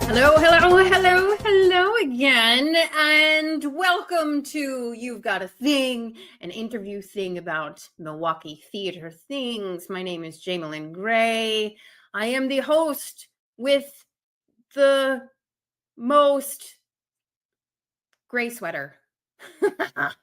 Hello again, and welcome to You've Got a Thing, an interview thing about Milwaukee theater things. My name is Jaimelyn Gray. I am the host with the most gray sweater. Because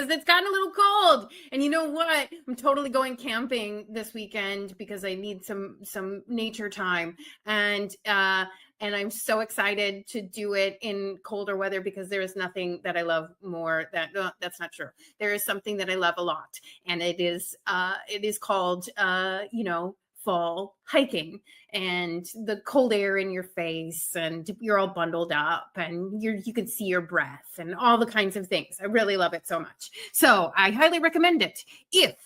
it's gotten a little cold, and you know what? I'm totally going camping this weekend because I need some nature time, and I'm so excited to do it in colder weather because there is nothing that I love more than that's not true. There is something that I love a lot, and it is called fall hiking, and the cold air in your face, and you're all bundled up, and you can see your breath and all the kinds of things. I really love it so much. So I highly recommend it. If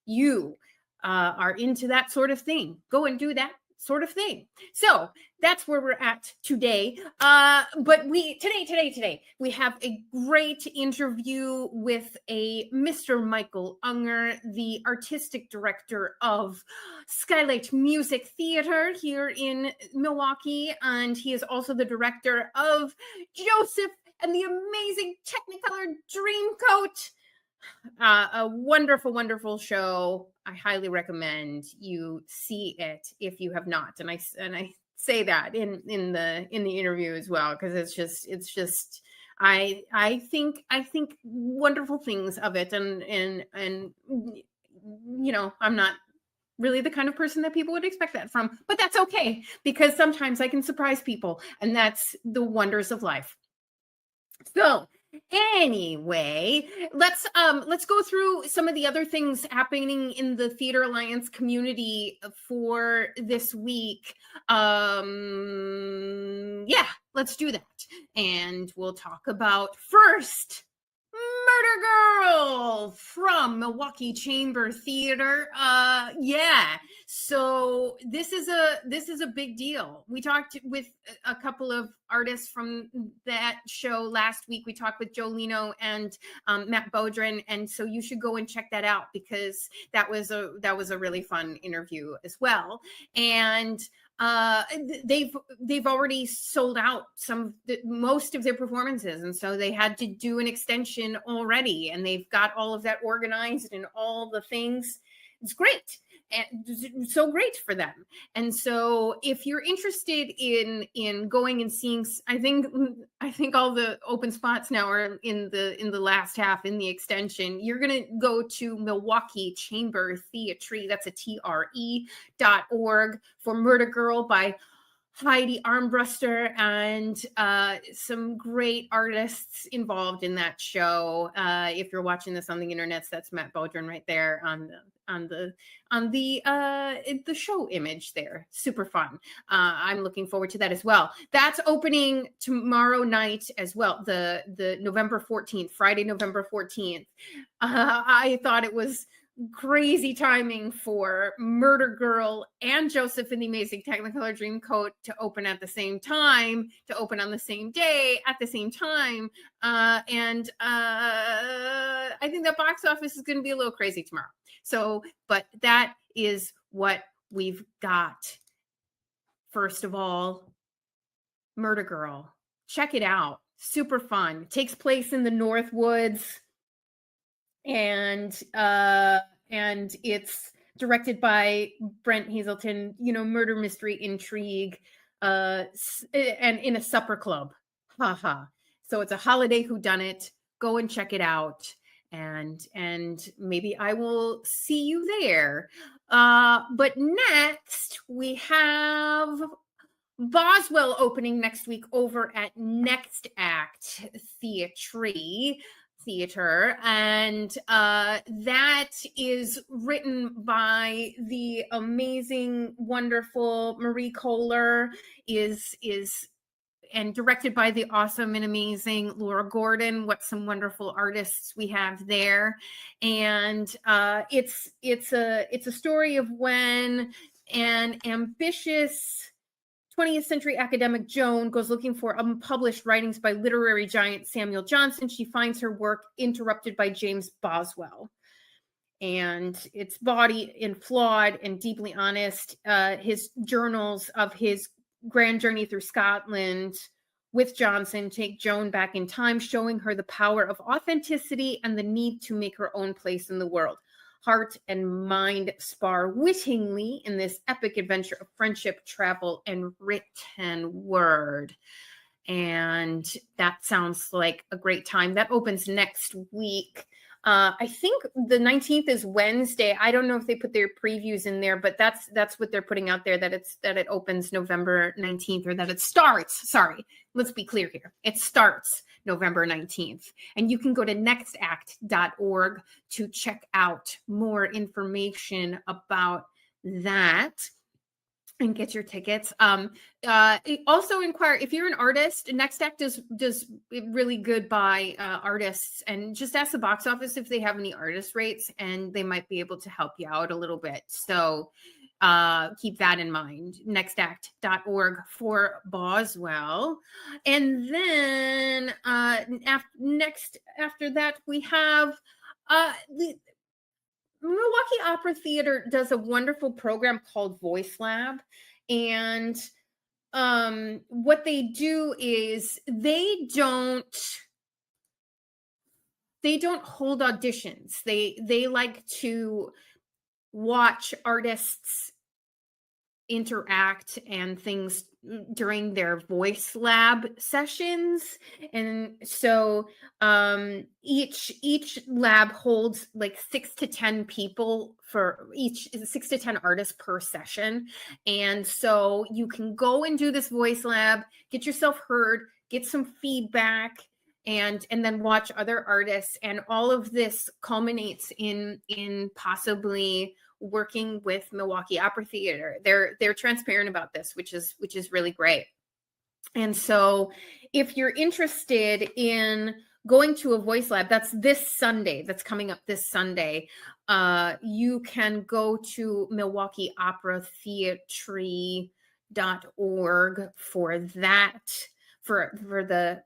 you are into that sort of thing, go and do that sort of thing. So that's where we're at today. But today, we have a great interview with a Mr. Michael Unger, the artistic director of Skylight Music Theater here in Milwaukee. And he is also the director of Joseph and the amazing Technicolor Dreamcoat. A wonderful, wonderful show. I highly recommend you see it if you have not. And I say that in the interview as well, because it's just I think wonderful things of it, and you know, I'm not really the kind of person that people would expect that from, but that's okay, because sometimes I can surprise people, and that's the wonders of life. So anyway, let's go through some of the other things happening in the Theatre Alliance community for this week. Yeah, let's do that. And we'll talk about first Murder Girl from Milwaukee Chamber Theater. Yeah. So this is a big deal. We talked with a couple of artists from that show last week. We talked with Jaimelyn and Matt Bodrin, and so you should go and check that out, because that was a really fun interview as well. And they've already sold out most of their performances, and so they had to do an extension already, and they've got all of that organized and all the things. It's great, and so great for them. And so if you're interested in going and seeing, I think all the open spots now are in the last half in the extension. You're going to go to Milwaukee Chamber Theatre, that's a TRE.org, for Murder Girl by Heidi Armbruster, and some great artists involved in that show. If you're watching this on the internet, that's Matt Bodrin right there on the show image there. Super fun. I'm looking forward to that as well. That's opening tomorrow night as well, the November 14th, Friday, November 14th. I thought it was crazy timing for Murder Girl and Joseph and the Amazing Technicolor Dreamcoat to open at the same time, to open on the same day at the same time. And I think the box office is going to be a little crazy tomorrow. So, but that is what we've got. First of all, Murder Girl. Check it out. Super fun. It takes place in the North Woods. And it's directed by Brent Hazelton, murder mystery intrigue, and in a supper club. So it's a holiday whodunit. Go and check it out, and maybe I will see you there. But next we have Boswell opening next week over at Next Act Theater, and that is written by the amazing, wonderful Marie Kohler, and directed by the awesome and amazing Laura Gordon. What some wonderful artists we have there. And it's a story of when an ambitious 20th century academic Joan goes looking for unpublished writings by literary giant Samuel Johnson. She finds her work interrupted by James Boswell. And it's bawdy and flawed and deeply honest. His journals of his grand journey through Scotland with Johnson, take Joan back in time, showing her the power of authenticity and the need to make her own place in the world. Heart and mind spar wittingly in this epic adventure of friendship, travel, and written word. And that sounds like a great time. That opens next week. I think the 19th is Wednesday. I don't know if they put their previews in there, but that's what they're putting out there, that it opens November 19th, or that it starts. Sorry, let's be clear here. It starts November 19th. And you can go to nextact.org to check out more information about that and get your tickets. Also inquire if you're an artist. Next Act does really good by artists, and just ask the box office if they have any artist rates, and they might be able to help you out a little bit. So keep that in mind. Nextact.org for Boswell. And then after that, we have the Milwaukee Opera Theater does a wonderful program called Voice Lab. And what they do is they don't hold auditions. They like to watch artists interact and things during their voice lab sessions. And so each lab holds like 6 to 10 people for each, 6 to 10 artists per session. And so you can go and do this voice lab, get yourself heard, get some feedback, and then watch other artists. And all of this culminates in possibly working with Milwaukee Opera Theater. They're transparent about this, which is really great. And so if you're interested in going to a voice lab, that's this Sunday, that's coming up this Sunday, you can go to MilwaukeeOperaTheatre.org for that, for the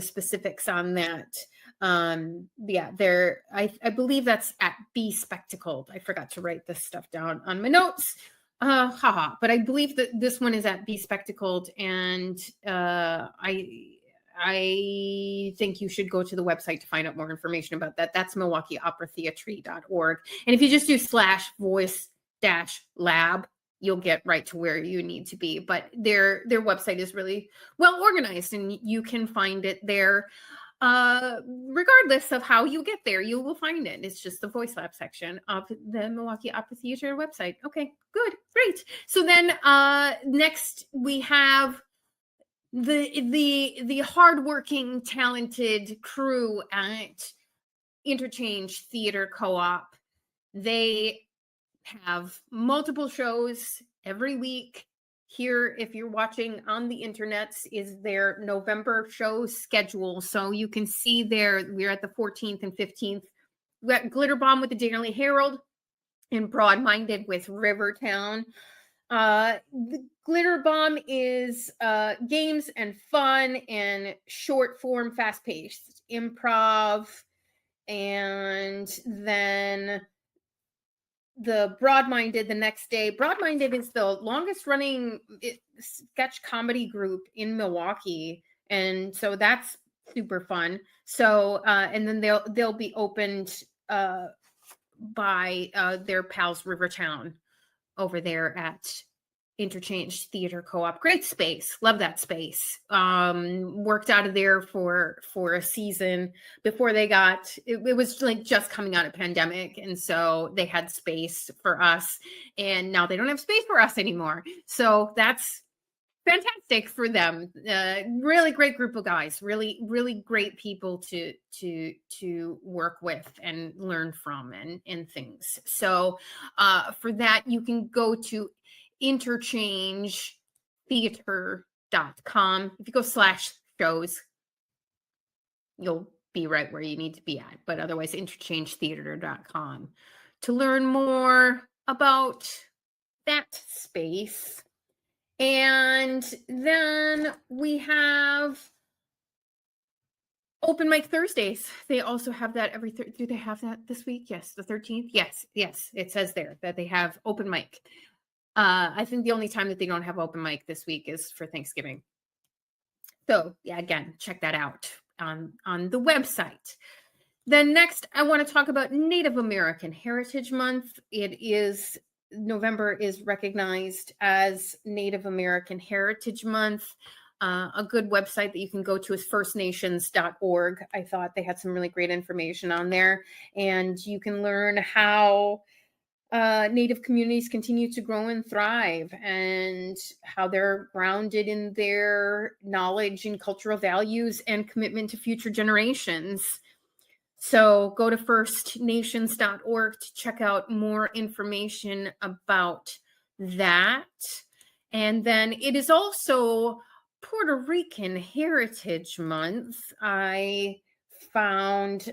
specifics on that. Yeah, there, I believe that's at Be Spectacled. I forgot to write this stuff down on my notes. But I believe that this one is at Be Spectacled, and I think you should go to the website to find out more information about that. That's MilwaukeeOperaTheatre.org. And if you just do /voice-lab, you'll get right to where you need to be. But their website is really well organized, and you can find it there. Regardless of how you get there, you will find it. It's just the voice lab section of the Milwaukee Opera Theater website. Okay, good, great. So then next we have the hardworking, talented crew at Interchange Theater Co-op. They have multiple shows every week. Here, if you're watching on the internet, is their November show schedule. So you can see there, we're at the 14th and 15th. We got Glitter Bomb with the Daily Herald and Broad-Minded with Rivertown. The Glitter Bomb is games and fun and short form, fast-paced improv. And then the Broad-Minded the next day. Broad-Minded is the longest running sketch comedy group in Milwaukee, and so that's super fun. So and then they'll be opened by their pals Rivertown over there at Interchange Theater Co-op. Great space. Love that space. Worked out of there for a season before they got, it was like just coming out of pandemic. And so they had space for us, and now they don't have space for us anymore. So that's fantastic for them. Really great group of guys, really, really great people to work with and learn from and things. So for that, you can go to interchangetheater.com. If you go /shows, you'll be right where you need to be at. But otherwise, interchangetheater.com to learn more about that space. And then we have Open Mic Thursdays. They also have that every do they have that this week? Yes, the 13th. Yes. It says there that they have open mic. I think the only time that they don't have open mic this week is for Thanksgiving. So yeah, again, check that out on the website. Then next, I want to talk about Native American Heritage Month. November is recognized as Native American Heritage Month. A good website that you can go to is firstnations.org. I thought they had some really great information on there, and you can learn how Native communities continue to grow and thrive, and how they're grounded in their knowledge and cultural values and commitment to future generations. So go to firstnations.org to check out more information about that. And then it is also Puerto Rican Heritage Month, I found,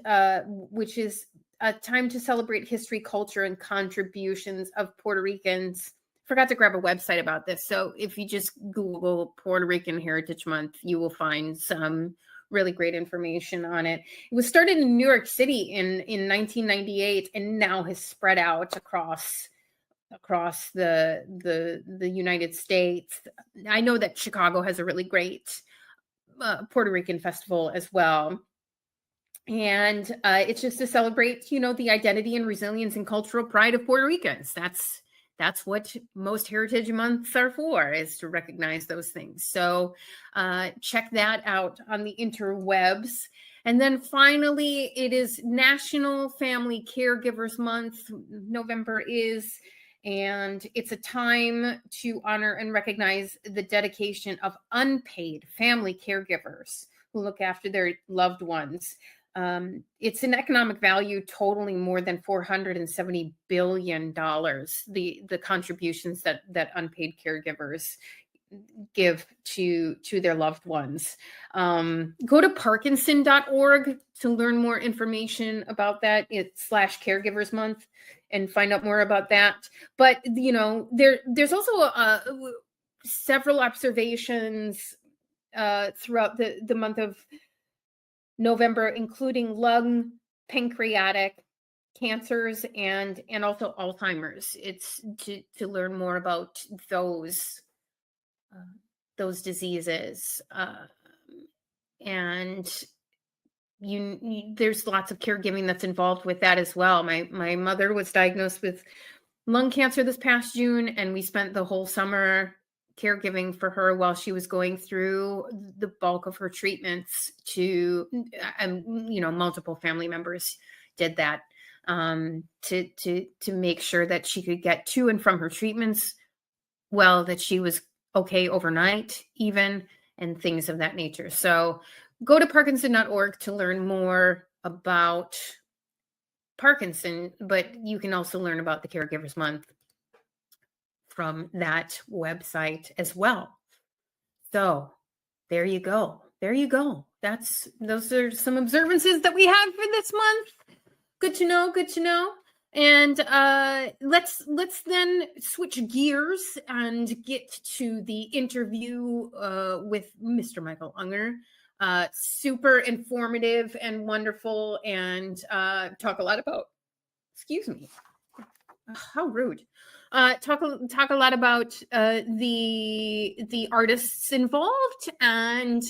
which is a time to celebrate history, culture, and contributions of Puerto Ricans. Forgot to grab a website about this. So if you just Google Puerto Rican Heritage Month, you will find some really great information on it. It was started in New York City in 1998 and now has spread out across the United States. I know that Chicago has a really great Puerto Rican festival as well. And it's just to celebrate, the identity and resilience and cultural pride of Puerto Ricans. That's what most Heritage Months are for, is to recognize those things. So check that out on the interwebs. And then finally, it is National Family Caregivers Month. November is, and it's a time to honor and recognize the dedication of unpaid family caregivers who look after their loved ones. It's an economic value totaling more than $470 billion, the contributions that unpaid caregivers give to their loved ones. Go to Parkinson.org to learn more information about that. It's /Caregivers Month and find out more about that. But, there's also several observations throughout the month of November, including lung, pancreatic cancers, and also Alzheimer's. It's to learn more about those diseases, and there's lots of caregiving that's involved with that as well. My mother was diagnosed with lung cancer this past June, and we spent the whole summer caregiving for her while she was going through the bulk of her treatments. Multiple family members did that to make sure that she could get to and from her treatments, that she was okay overnight even, and things of that nature. So go to Parkinson.org to learn more about Parkinson, but you can also learn about the Caregivers Month from that website as well. So there you go. Those are some observances that we have for this month. Good to know. And let's then switch gears and get to the interview with Mr. Michael Unger. Super informative and wonderful, and talk a lot about, excuse me, how rude. Talk a lot about the artists involved, and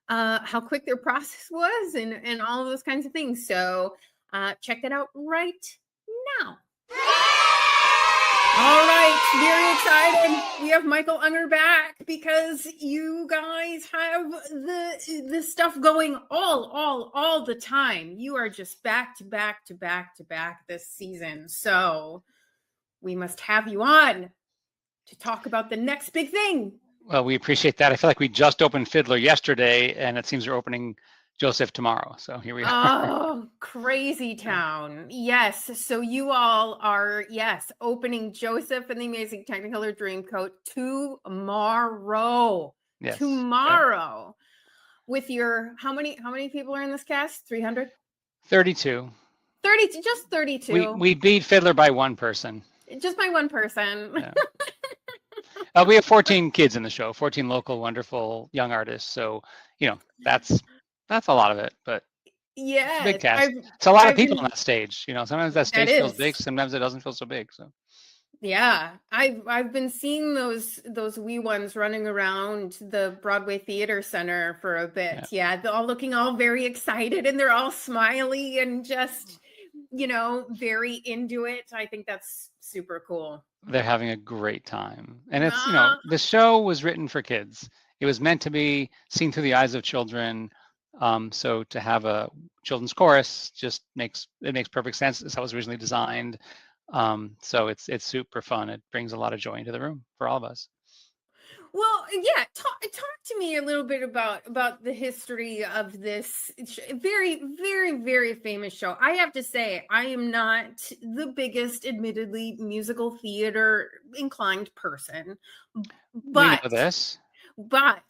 how quick their process was, and all of those kinds of things. So check that out right now. All right, very excited. We have Michael Unger back because you guys have the stuff going all the time. You are just back to back this season. So we must have you on to talk about the next big thing. Well, we appreciate that. I feel like we just opened Thtr yesterday, and it seems we're opening Joseph tomorrow. So here we are. Oh, crazy town. Yes. So you all are, opening Joseph and the Amazing Technicolor Dreamcoat tomorrow. Yes. Tomorrow. With your, how many people are in this cast? 300? 32. 30, just 32. We beat Thtr by one person. Just by one person. Yeah. We have 14 kids in the show, 14 local, wonderful young artists. So, that's a lot of it, but yeah, big cast. It's a lot of people on that stage. Sometimes that stage feels big, sometimes it doesn't feel so big. So Yeah, I've been seeing those wee ones running around the Broadway Theater Center for a bit. Yeah, they're all looking all very excited, and they're all smiley and just, very into it. I think that's super cool. They're having a great time. And it's, the show was written for kids. It was meant to be seen through the eyes of children. So to have a children's chorus just makes perfect sense. It's how it was originally designed. So it's super fun. It brings a lot of joy into the room for all of us. Well, yeah, talk to me a little bit about the history of this very, very, very famous show. I have to say, I am not the biggest, admittedly, musical theater inclined person, but we know this. But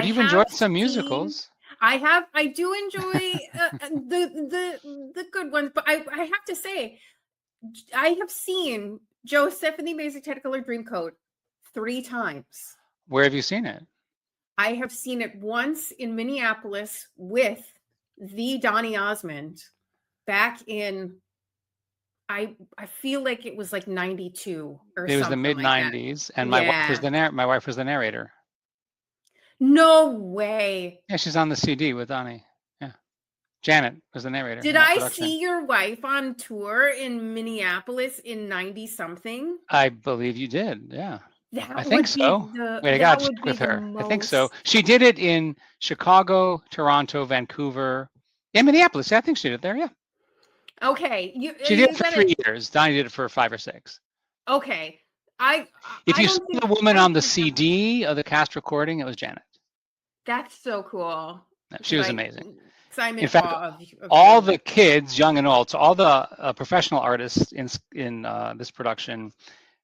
you've enjoyed some musicals. I do enjoy the good ones, but I have to say, I have seen Joseph and the Amazing Technicolor Dreamcoat 3 times. Where have you seen it? I have seen it once in Minneapolis with the Donny Osmond back in, I feel like it was like 92 or something. It was the mid 90s, and my wife was the narrator. No way. Yeah, she's on the CD with Donny. Yeah, Janet was the narrator. Did I see your wife on tour in Minneapolis in 90 something? I believe you did. Yeah. I think so. Wait, I got to check with her. I think so. She did it in Chicago, Toronto, Vancouver, and Minneapolis. Yeah, I think she did it there. Yeah. Okay. She did it for 3 years. Donny did it for 5 or 6. Okay. If you saw the woman on the CD of the cast recording, it was Janet. That's so cool. She was amazing. In fact, all the kids, young and old, so all the professional artists in this production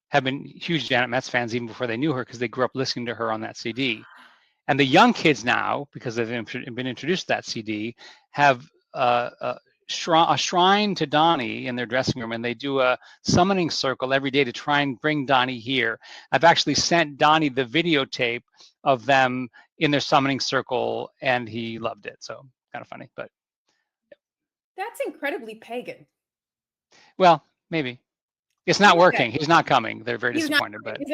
have been huge Janet Metz fans even before they knew her, because they grew up listening to her on that CD. And the young kids now, because they've been introduced to that CD, have a shrine to Donny in their dressing room, and they do a summoning circle every day to try and bring Donny here. I've actually sent Donny the videotape of them in their summoning circle, and he loved it. So kind of funny, but that's incredibly pagan. Well, maybe. It's not working. He's not coming. They're very disappointed, but he's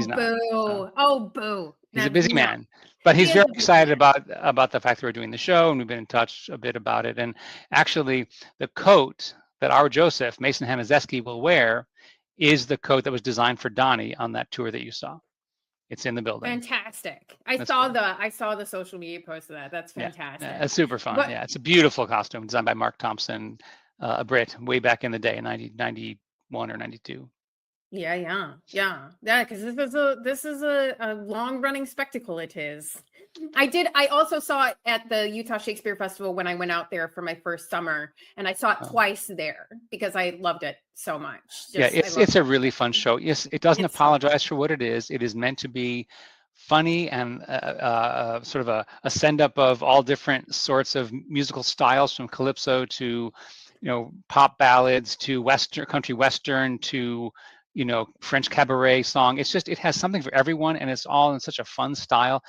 not. Boo. So. Oh, boo. He's a busy man, but he's very excited about the fact that we're doing the show, and we've been in touch a bit about it. And actually, the coat that our Joseph, Mason Hanazeski, will wear is the coat that was designed for Donny on that tour that you saw. It's in the building. Fantastic. I saw the social media post of that. That's fantastic. Yeah, it's super fun. But, it's a beautiful costume designed by Mark Thompson, a Brit, way back in the day in 1991 or 92. Yeah. Because this is a long running spectacle. It is. I also saw it at the Utah Shakespeare Festival when I went out there for my first summer, and I saw it twice there because I loved it so much. It's a really fun show. Yes, it doesn't apologize for what it is. It is meant to be funny and sort of a send up of all different sorts of musical styles, from calypso to pop ballads to country western to French cabaret song. It has something for everyone, and it's all in such a fun style.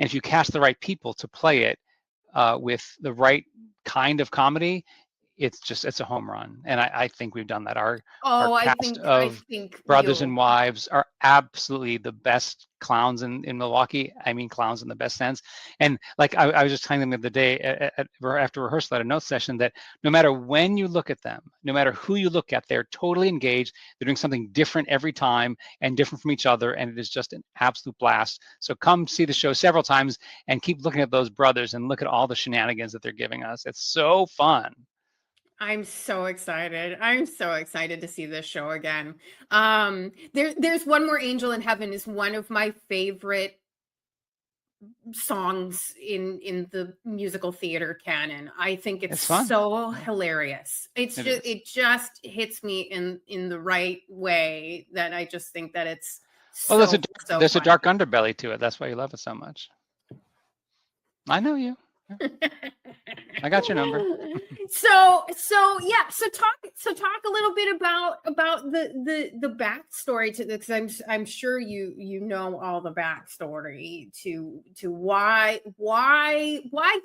And if you cast the right people to play it with the right kind of comedy, it's a home run. And I think we've done that. Our cast of brothers and wives are absolutely the best clowns in Milwaukee. I mean, clowns in the best sense. And like I was just telling them the other day after rehearsal at a note session, that no matter when you look at them, no matter who you look at, they're totally engaged. They're doing something different every time and different from each other. And it is just an absolute blast. So come see the show several times and keep looking at those brothers and look at all the shenanigans that they're giving us. It's so fun. I'm so excited. I'm so excited to see this show again. There's One More Angel in Heaven is one of my favorite songs in the musical theater canon. I think it's so hilarious. It just hits me in the right way that I just think that it's there's a dark underbelly to it. That's why you love it so much. I know you. I got your number. So talk a little bit about the backstory to this, because I'm sure you know all the backstory to why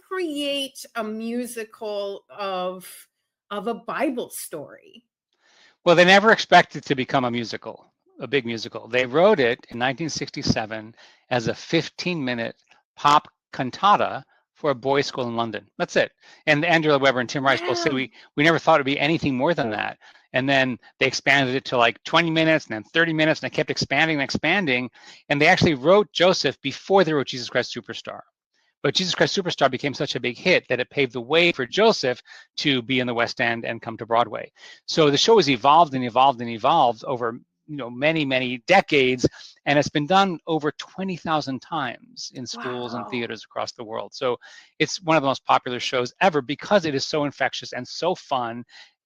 create a musical of a Bible story. Well, they never expected to become a musical. a big musical. They wrote it in 1967 as a 15-minute pop cantata for a boys' school in London. That's it. And Andrew Lloyd Webber and Tim Rice both said Wow. we never thought it'd be anything more than that. And then they expanded it to like 20 minutes and then 30 minutes, and they kept expanding and expanding. And they actually wrote Joseph before they wrote Jesus Christ Superstar. But Jesus Christ Superstar became such a big hit that it paved the way for Joseph to be in the West End and come to Broadway. So the show has evolved and evolved and evolved over many, many decades, and it's been done over 20,000 times in schools and Wow. theaters across the world. So it's one of the most popular shows ever because it is so infectious and so fun.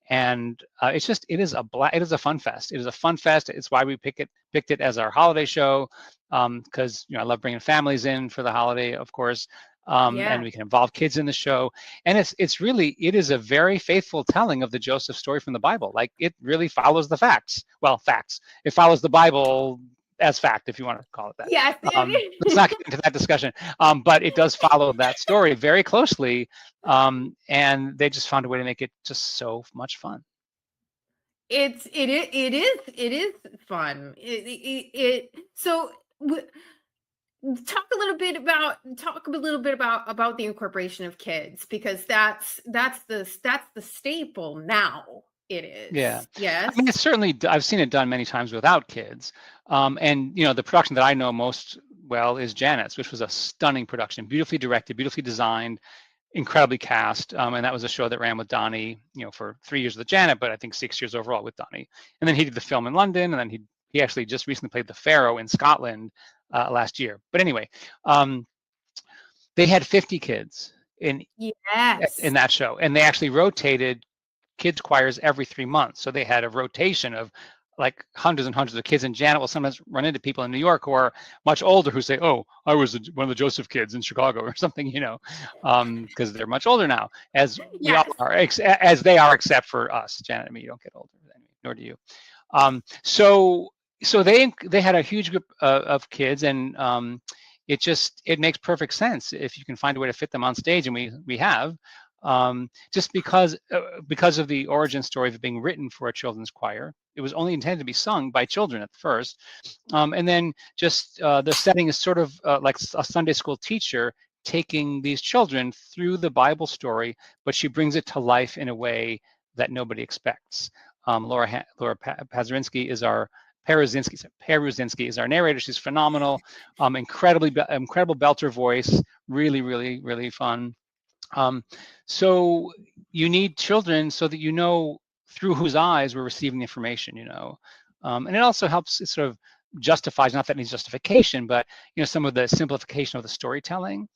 And it is a fun fest. It is a fun fest. It's why we picked it as our holiday show, because I love bringing families in for the holiday, of course, Yeah. and we can involve kids in the show. And it is a very faithful telling of the Joseph story from the Bible. Like, it really follows the facts. Well, facts. It follows the Bible as fact, if you want to call it that. Yes. Let's not get into that discussion. But it does follow that story very closely, and they just found a way to make it just so much fun. It is fun. So talk a little bit about the incorporation of kids, because that's the staple now. It is. Yeah. Yes. I mean, it's certainly, I've seen it done many times without kids. And the production that I know most well is Janet's, which was a stunning production, beautifully directed, beautifully designed, incredibly cast. And that was a show that ran with Donnie, for 3 years with Janet, but I think 6 years overall with Donnie. And then he did the film in London, and then he actually just recently played the Pharaoh in Scotland last year. But anyway, they had 50 kids in that show, and they actually rotated kids choirs every 3 months. So they had a rotation of like hundreds and hundreds of kids, and Janet will sometimes run into people in New York who are much older who say, "Oh, I was one of the Joseph kids in Chicago," or something, because they're much older now, as we all are, as they are, except for us. Janet and me, you don't get older, nor do you. So they had a huge group of kids, and it makes perfect sense if you can find a way to fit them on stage, and we have. Just because of the origin story of it being written for a children's choir. It was only intended to be sung by children at first. And then just the setting is sort of like a Sunday school teacher taking these children through the Bible story, but she brings it to life in a way that nobody expects. Laura Pazinski is our Peruzinski is our narrator. She's phenomenal, incredible belter voice, really, really, really fun. So you need children so that through whose eyes we're receiving the information, and it also helps. It sort of justifies, not that it needs justification, but some of the simplification of the storytelling.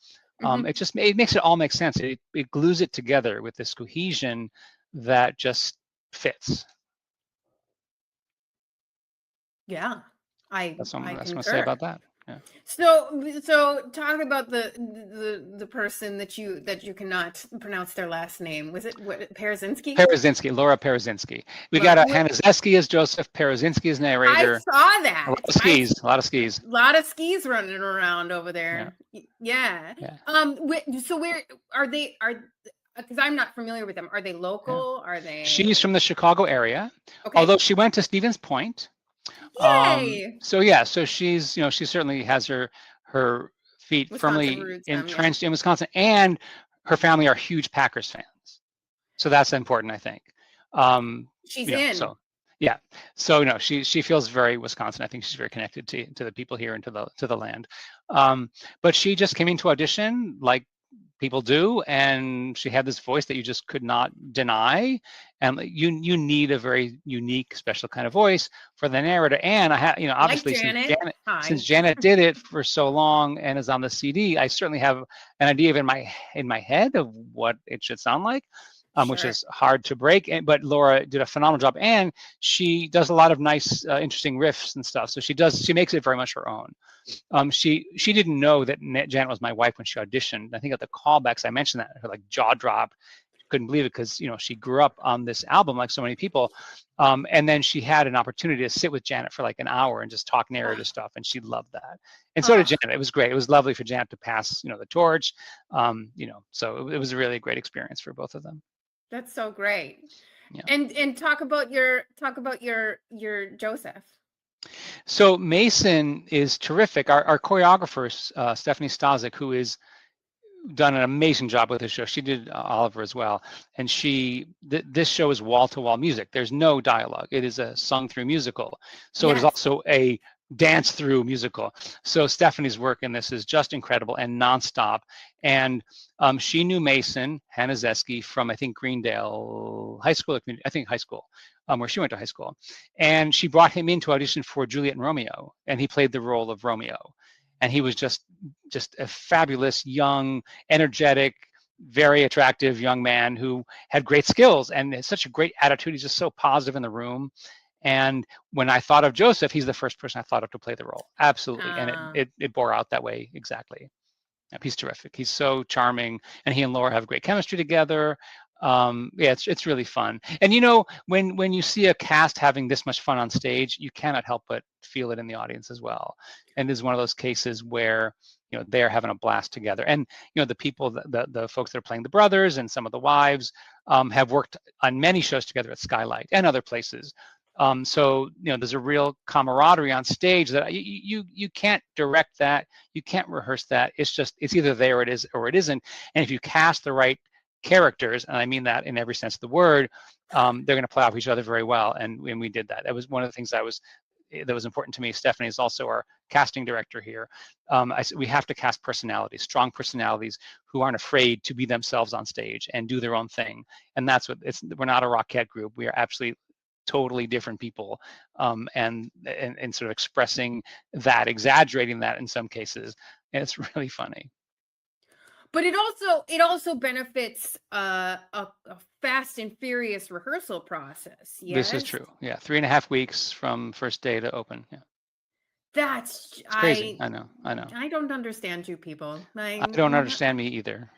It makes it all make sense. It glues it together with this cohesion that just fits. Yeah, That's what I'm going to say concur. about that. Yeah. So talk about the person that you cannot pronounce their last name. Was it Pazinski? Pazinski, Laura Pazinski. We got Hannah Zeski as Joseph, Pazinski as narrator. I saw that. A lot of skis. A lot of skis running around over there. Yeah. So where are they? Because I'm not familiar with them. Are they local? Yeah. Are they? She's from the Chicago area, although she went to Stevens Point. Yay! So she's, she certainly has her feet firmly entrenched in Wisconsin, and her family are huge Packers fans. So that's important, I think. She's in. So yeah. So she feels very Wisconsin. I think she's very connected to the people here and to the land. But she just came into audition like people do, and she had this voice that you just could not deny, and you need a very unique, special kind of voice for the narrator. And I have, obviously, like since Janet did it for so long and is on the CD, I certainly have an idea of in my head of what it should sound like, which is hard to break. But Laura did a phenomenal job, and she does a lot of nice, interesting riffs and stuff. So she makes it very much her own. She didn't know that Janet was my wife when she auditioned. I think at the callbacks I mentioned that, her like jaw dropped, couldn't believe it, because she grew up on this album like so many people, and then she had an opportunity to sit with Janet for like an hour and just talk narrative stuff, and she loved that. And so did Janet. It was great. It was lovely for Janet to pass the torch. So it was a really great experience for both of them. That's so great. Yeah. And talk about your Joseph. So Mason is terrific. Our choreographer, Stephanie Stasic, who is done an amazing job with this show. She did Oliver as well, and this show is wall-to-wall music. There's no dialogue. It is a sung-through musical, so it is Yes. also a dance-through musical. So Stephanie's work in this is just incredible and nonstop. And she knew Mason Hanazeski from, I think, Greendale High School, I think high school, where she went to high school, and she brought him in to audition for Juliet and Romeo, and he played the role of Romeo. And he was just a fabulous, young, energetic, very attractive young man who had great skills and has such a great attitude. He's just so positive in the room. And when I thought of Joseph, he's the first person I thought of to play the role. Absolutely. And it bore out that way exactly. He's terrific. He's so charming, and he and Laura have great chemistry together. Yeah, it's really fun. And you know, when you see a cast having this much fun on stage, you cannot help but feel it in the audience as well. And this is one of those cases where, you know, they're having a blast together. And you know, the people, the folks that are playing the brothers and some of the wives have worked on many shows together at Skylight and other places. So you know, there's a real camaraderie on stage that you can't direct that, you can't rehearse that. It's either there or it isn't. And if you cast the right characters, and I mean that in every sense of the word, they're going to play off each other very well. And we did that. That was one of the things that was important to me. Stephanie is also our casting director here. We have to cast personalities, strong personalities who aren't afraid to be themselves on stage and do their own thing. And that's what we're not a Rockette group. We are absolutely totally different people, and sort of expressing that, exaggerating that in some cases, and it's really funny. But it also benefits a fast and furious rehearsal process. Yes, this is true. Yeah, 3.5 weeks from first day to open. Yeah, that's it's crazy. I know. I don't understand you people. I don't understand me either,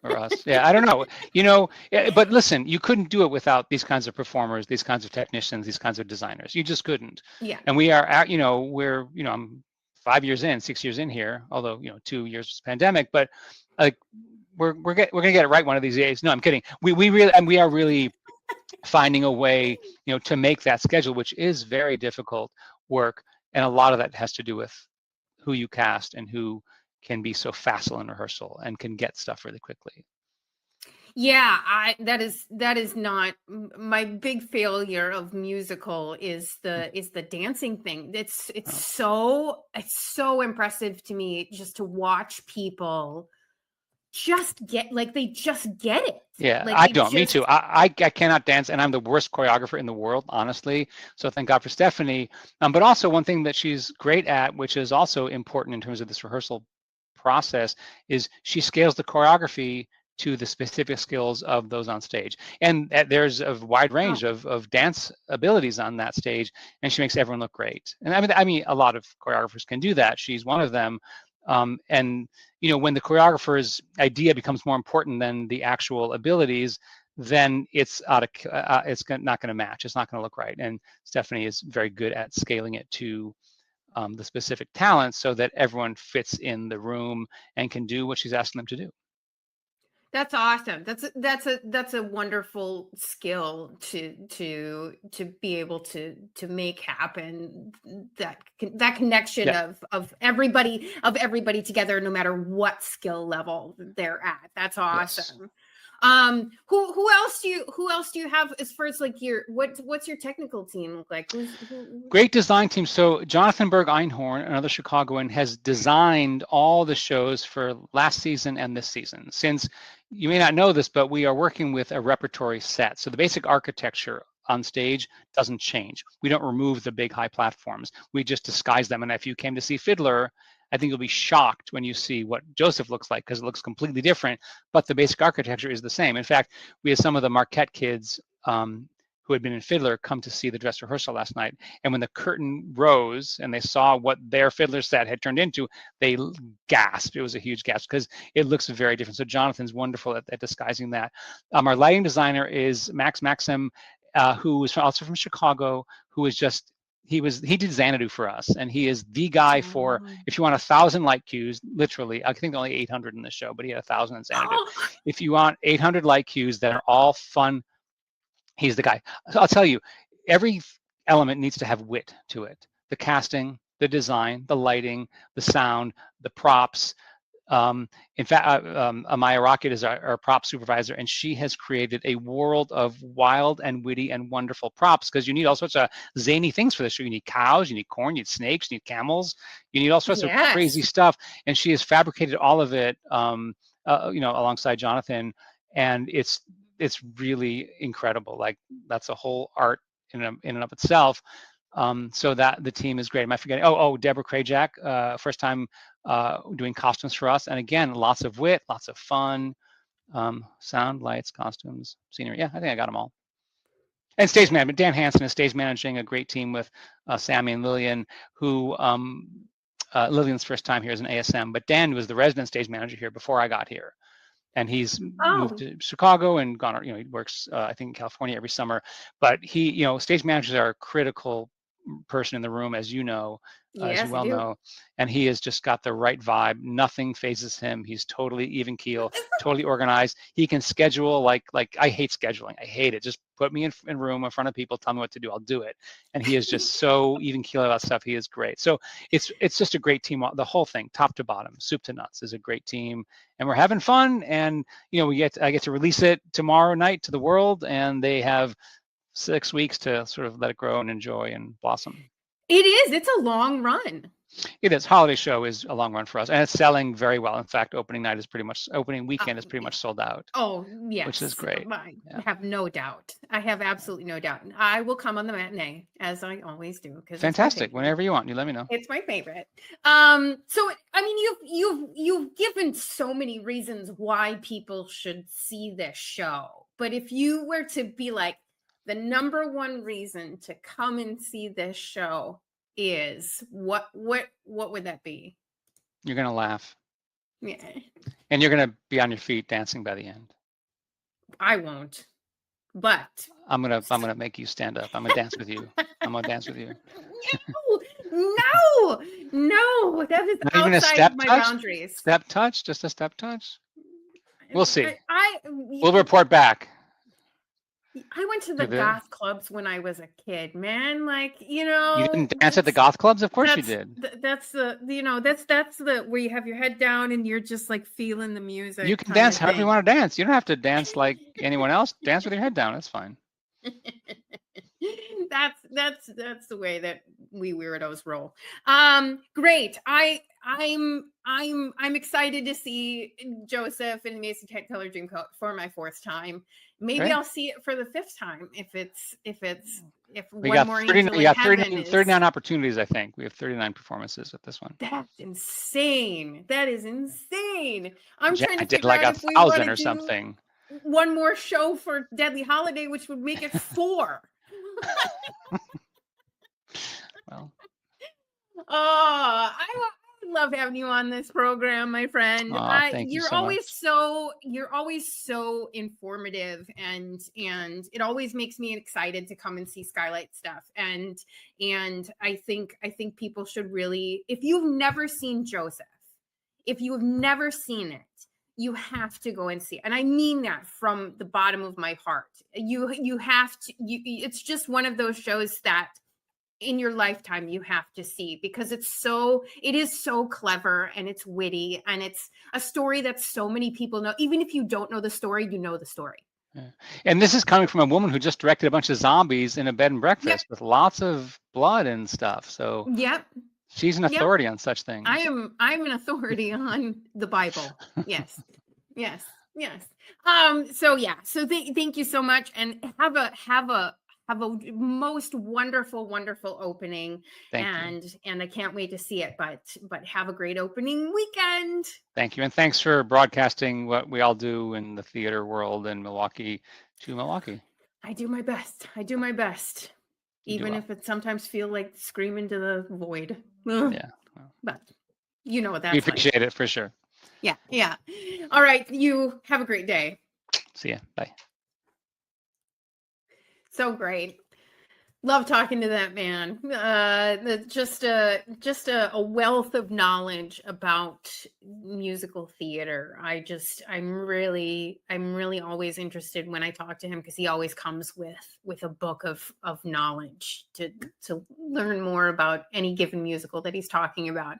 or us. Yeah, I don't know. You know, but listen, you couldn't do it without these kinds of performers, these kinds of technicians, these kinds of designers. You just couldn't. Yeah. And we are at, you know, I'm 5 years in, 6 years in here, although, you know, 2 years was pandemic, but like we're gonna get it right one of these days. No, I'm kidding. We are really finding a way, you know, to make that schedule, which is very difficult work, and a lot of that has to do with who you cast and who can be so facile in rehearsal and can get stuff really quickly. Yeah, that is not my big failure of musical is the dancing thing. It's so impressive to me just to watch people just get they just get it. Yeah, I don't. Me too. I cannot dance, and I'm the worst choreographer in the world, honestly. So thank God for Stephanie. But also one thing that she's great at, which is also important in terms of this rehearsal process, is she scales the choreography to the specific skills of those on stage. And there's a wide range of dance abilities on that stage, and she makes everyone look great. And I mean, a lot of choreographers can do that. She's one of them. And you know, when the choreographer's idea becomes more important than the actual abilities, then it's not going to match. It's not going to look right. And Stephanie is very good at scaling it to the specific talents so that everyone fits in the room and can do what she's asking them to do. That's awesome. That's a wonderful skill to be able to make happen that connection of everybody together, no matter what skill level they're at. That's awesome. Yes. Who else do you have as far as like what's your technical team look like? Great design team. So Jonathan Berg Einhorn, another Chicagoan, has designed all the shows for last season and this season. Since you may not know this, but we are working with a repertory set. So the basic architecture on stage doesn't change. We don't remove the big high platforms. We just disguise them. And if you came to see Thtr, I think you'll be shocked when you see what Joseph looks like, because it looks completely different, but the basic architecture is the same. In fact, we had some of the Marquette kids who had been in Thtr come to see the dress rehearsal last night. And when the curtain rose and they saw what their Thtr set had turned into, they gasped. It was a huge gasp because it looks very different. So Jonathan's wonderful at disguising that. Our lighting designer is Max Maxim, who is also from Chicago, who is just, he did Xanadu for us, and he is the guy for, if you want 1,000 light cues, literally, I think only 800 in the show, but he had 1,000 in Xanadu. If you want 800 light cues that are all fun, he's the guy. So I'll tell you, every element needs to have wit to it. the casting, the design, the lighting, the sound, the props. In fact, Amaya Rocket is our prop supervisor, and she has created a world of wild and witty and wonderful props, because you need all sorts of zany things for this show. You need cows, you need corn, you need snakes, you need camels, you need all sorts of crazy stuff. And she has fabricated all of it, alongside Jonathan, and it's really incredible. Like, that's a whole art in and of itself. So that the team is great. Am I forgetting? Deborah Krajak, first time doing costumes for us. And again, lots of wit, lots of fun, sound, lights, costumes, scenery. Yeah, I think I got them all. And stage management. Dan Hansen is stage managing a great team with Sammy and Lillian, who Lillian's first time here as an ASM, but Dan was the resident stage manager here before I got here. And he's moved to Chicago and gone, he works, I think, in California every summer. But he, stage managers are a critical person in the room, as you know, as you well know. And he has just got the right vibe. Nothing phases him. He's totally even keel, totally organized. He can schedule like I hate scheduling. I hate it. Just put me in room in front of people, tell me what to do, I'll do it. And he is just so even keel about stuff. He is great. So it's just a great team. The whole thing, top to bottom, soup to nuts, is a great team. And we're having fun. And I get to release it tomorrow night to the world, and they have 6 weeks to sort of let it grow and enjoy and blossom. It is. It's a long run. It is. Holiday show is a long run for us, and it's selling very well. In fact, opening weekend is pretty much sold out. Oh, yes. Which is great. I have no doubt. I have absolutely no doubt. I will come on the matinee, as I always do. Fantastic. Whenever you want, you let me know. It's my favorite. So, I mean, you've given so many reasons why people should see this show. But if you were to be like, the number one reason to come and see this show is what would that be? You're gonna laugh. Yeah. And you're gonna be on your feet dancing by the end. I won't, but I'm gonna make you stand up. I'm gonna dance with you. I'm gonna dance with you. No, that is not outside even a step my touch? boundaries. Step touch, just a step touch. We'll see. We'll report back. I went to the goth clubs when I was a kid, man. Like, you didn't dance at the goth clubs? Of course you did. That's the where you have your head down and you're just like feeling the music. You can dance however you want to dance. You don't have to dance like anyone else. Dance with your head down. That's fine. That's the way that we weirdos roll. Great. I'm excited to see Joseph in Amazing Technicolor Dreamcoat for my 4th time. Maybe I'll see it for the 5th time if we got 39 opportunities. I think we have 39 performances with this one. That's insane. That is insane. I'm trying to did figure like out if 1,000 or something. One more show for Deadly Holiday, which would make it 4. Well, I love having you on this program, my friend. Thank you you're so always much. You're always so informative, and it always makes me excited to come and see Skylight stuff. And I think people should really, if you've never seen Joseph, if you have never seen it, you have to go and see it. And I mean that from the bottom of my heart. You have to. It's just one of those shows that in your lifetime you have to see, because it is so clever, and it's witty, and it's a story that so many people know. Even if you don't know the story, you know the story. Yeah. And this is coming from a woman who just directed a bunch of zombies in a bed and breakfast with lots of blood and stuff. So she's an authority on such things. I'm an authority on the Bible. Yes. So thank you so much, and have a most wonderful opening. Thank you. And I can't wait to see it, but have a great opening weekend. Thank you. And thanks for broadcasting what we all do in the theater world in Milwaukee to Milwaukee. I do my best. Even if it sometimes feel like screaming to the void. Yeah. Well, but you know what that's we appreciate it for sure. Yeah. All right. You have a great day. See ya. Bye. So great. Love talking to that man. Just a wealth of knowledge about musical theater. I'm really always interested when I talk to him, because he always comes with a book of knowledge to learn more about any given musical that he's talking about.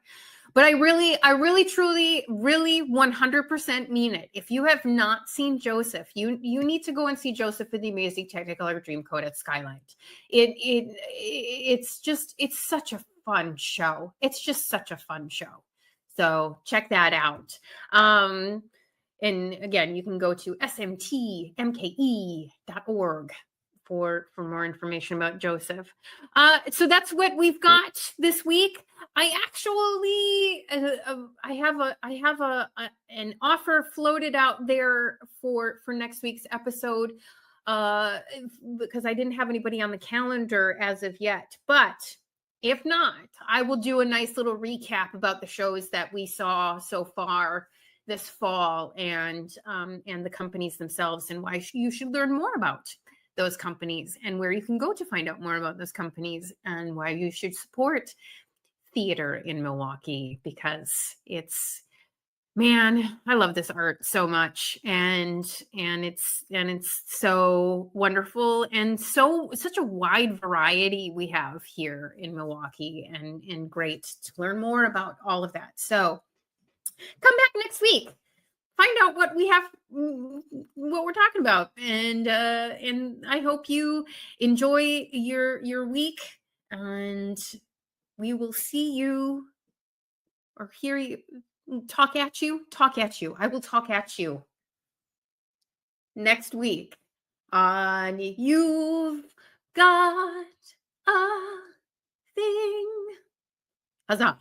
But I really, truly, really 100% mean it. If you have not seen Joseph, you need to go and see Joseph in the amazing Technicolor Dreamcoat at Skylight. It's such a fun show. It's just such a fun show. So check that out. And again, you can go to smtmke.org for more information about Joseph. So that's what we've got this week. I actually I have an offer floated out there for next week's episode, because I didn't have anybody on the calendar as of yet. But if not, I will do a nice little recap about the shows that we saw so far this fall, and the companies themselves, and why you should learn more about those companies, and where you can go to find out more about those companies, and why you should support theater in Milwaukee, because man, I love this art so much, and it's so wonderful, and such a wide variety we have here in Milwaukee, and great to learn more about all of that. So come back next week. Find out what we're talking about, and I hope you enjoy your week, and we will see you or hear you, talk at you. I will talk at you next week on You've Got a Thing. Huzzah.